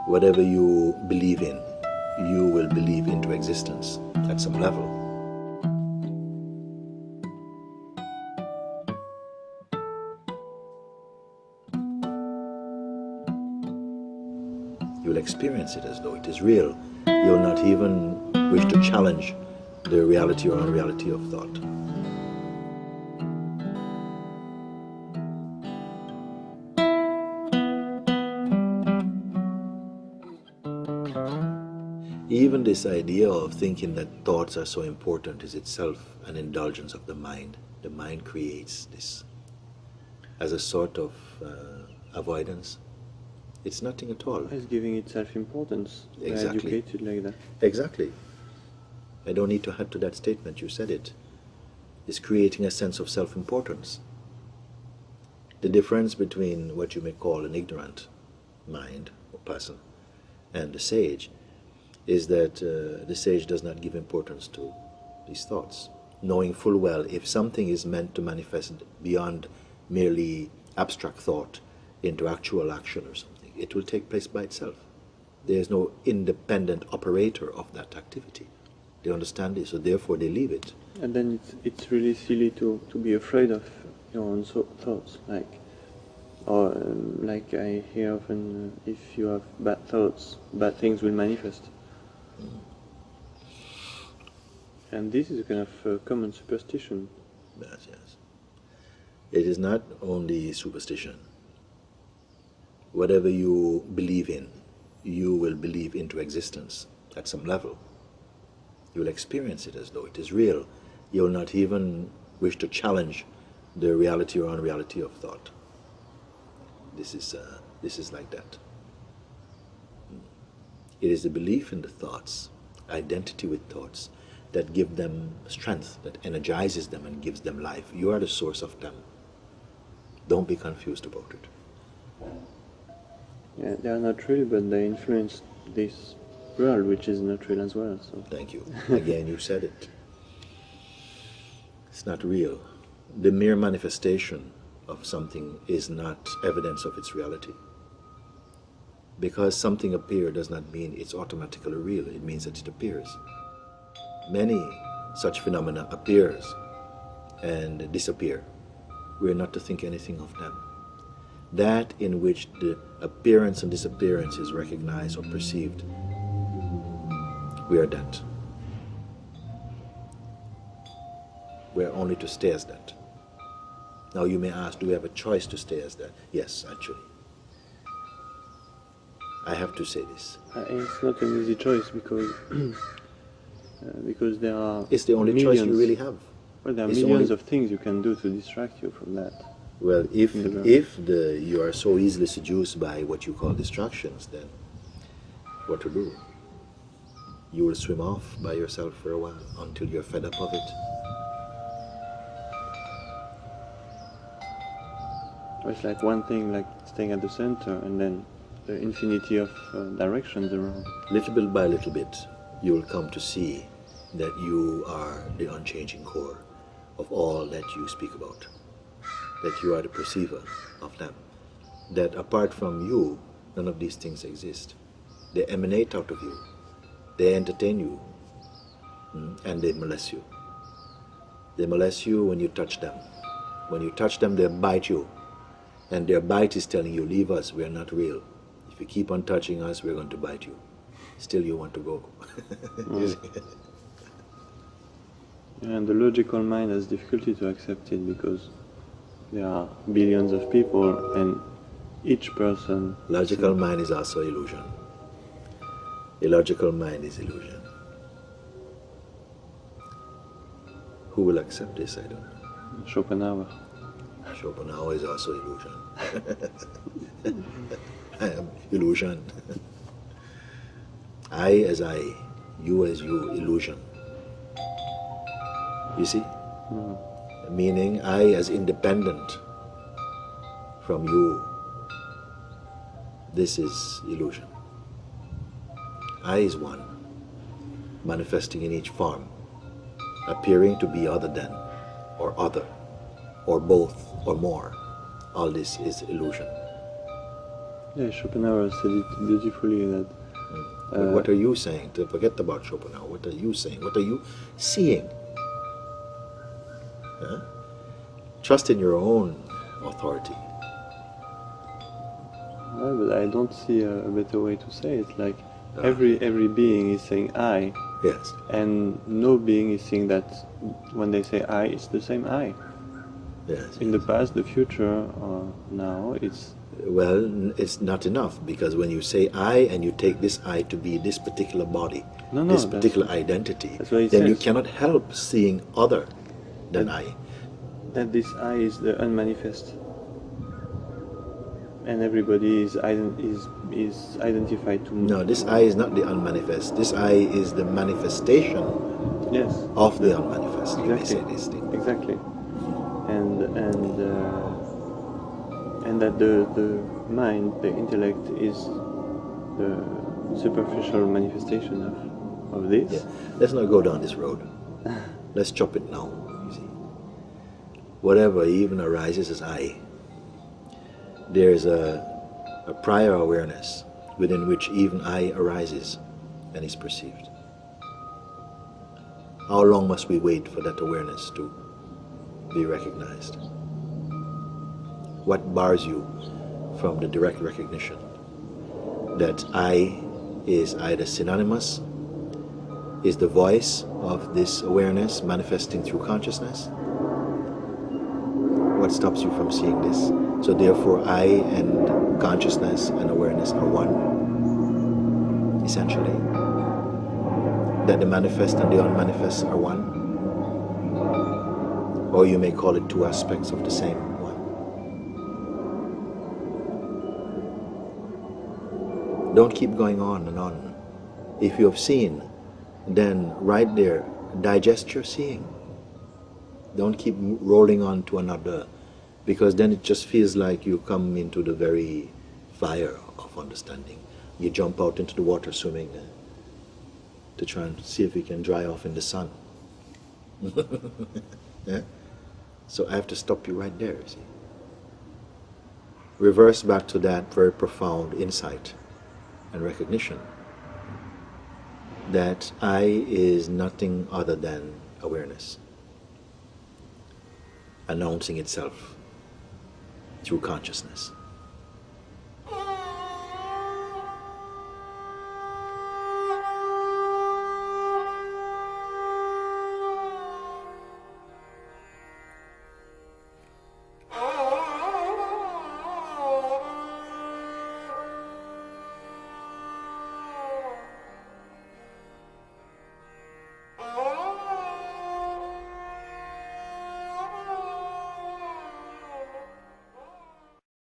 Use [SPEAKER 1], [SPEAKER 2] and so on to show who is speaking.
[SPEAKER 1] Whatever you believe in, you will believe into existence at some level. You will experience it as though it is real. You will not even wish to challenge the reality or unreality of thought. Even this idea of thinking that thoughts are so important is itself an indulgence of the mind. The mind creates this as a sort of avoidance. It's nothing at all.
[SPEAKER 2] It's giving itself importance.
[SPEAKER 1] Exactly.
[SPEAKER 2] They're educated like that.
[SPEAKER 1] Exactly. I don't need to add to that statement, you said it. It's creating a sense of self-importance. The difference between what you may call an ignorant mind or person and the sage is that the sage does not give importance to these thoughts, knowing full well if something is meant to manifest beyond merely abstract thought into actual action or something, it will take place by itself. There is no independent operator of that activity. They understand this, so therefore they leave it.
[SPEAKER 2] And then it's really silly to be afraid of your own thoughts, like I hear often, if you have bad thoughts, bad things will manifest. And this is a kind of common superstition.
[SPEAKER 1] Yes, yes. It is not only superstition. Whatever you believe in, you will believe into existence at some level. You will experience it as though it is real. You will not even wish to challenge the reality or unreality of thought. This is like that. It is the belief in the thoughts, identity with thoughts, that give them strength, that energizes them and gives them life. You are the source of them. Don't be confused about it.
[SPEAKER 2] Yeah, they are not real, but they influence this world, which is not real as well. So.
[SPEAKER 1] Thank you. Again, you said it. It's not real. The mere manifestation of something is not evidence of its reality. Because something appears does not mean it's automatically real. It means that it appears. Many such phenomena appears and disappear. We are not to think anything of them. That in which the appearance and disappearance is recognized or perceived, we are that. We are only to stay as that. Now you may ask, do we have a choice to stay as that? Yes, actually. I have to say this.
[SPEAKER 2] It's not an easy choice because there are.
[SPEAKER 1] It's the only
[SPEAKER 2] millions,
[SPEAKER 1] choice you really have.
[SPEAKER 2] Well, there are
[SPEAKER 1] It's
[SPEAKER 2] millions
[SPEAKER 1] only,
[SPEAKER 2] of things you can do to distract you from that.
[SPEAKER 1] Well, if you are so easily seduced by what you call distractions, then what to do? You will swim off by yourself for a while until you're fed up of it.
[SPEAKER 2] It's like one thing, like staying at the center, and then the infinity of directions around.
[SPEAKER 1] Little bit by little bit, you will come to see that you are the unchanging core of all that you speak about. That you are the perceiver of them. That apart from you, none of these things exist. They emanate out of you. They entertain you. And they molest you. They molest you when you touch them. When you touch them, they bite you. And their bite is telling you, leave us, we are not real. If you keep on touching us, we're going to bite you. Still you want to go.
[SPEAKER 2] And the logical mind has difficulty to accept it because there are billions of people and each person...
[SPEAKER 1] Logical mind is also illusion. Illogical mind is illusion. Who will accept this? I don't know.
[SPEAKER 2] Schopenhauer.
[SPEAKER 1] Schopenhauer is also illusion. I am illusion. I as I, you as you, illusion. You see? Meaning I as independent from you. This is illusion. I is one, manifesting in each form, appearing to be other than, or other, or both, or more. All this is illusion.
[SPEAKER 2] Yeah, Schopenhauer said it beautifully that.
[SPEAKER 1] But what are you saying? To forget about Schopenhauer. What are you saying? What are you seeing? Huh? Trust in your own authority.
[SPEAKER 2] Well, but I don't see a better way to say it. Like every being is saying I.
[SPEAKER 1] Yes.
[SPEAKER 2] And no being is saying that when they say I, it's the same I.
[SPEAKER 1] Yes.
[SPEAKER 2] In the past, the future, or now, it's.
[SPEAKER 1] Well, it's not enough, because when you say I and you take this I to be this particular body, this particular identity, then you cannot help seeing other than I.
[SPEAKER 2] That this I is the unmanifest. And everybody is identified to.
[SPEAKER 1] No, this I is not the unmanifest. This I is the manifestation of the unmanifest. You may say this thing.
[SPEAKER 2] Exactly. And that the mind, the intellect, is the superficial manifestation of this.
[SPEAKER 1] Yeah. Let's not go down this road. Let's chop it now. You see. Whatever even arises as I, there's a prior awareness within which even I arises and is perceived. How long must we wait for that awareness to be recognized? What bars you from the direct recognition that I is either synonymous, is the voice of this awareness manifesting through consciousness? What stops you from seeing this? So therefore I and consciousness and awareness are one, essentially. That the manifest and the unmanifest are one. Or you may call it two aspects of the same one. Don't keep going on and on. If you have seen, then right there, digest your seeing. Don't keep rolling on to another, because then it just feels like you come into the very fire of understanding. You jump out into the water swimming to try and see if you can dry off in the sun. Yeah? So I have to stop you right there, you see. Reverse back to that very profound insight and recognition that I is nothing other than awareness, announcing itself through consciousness.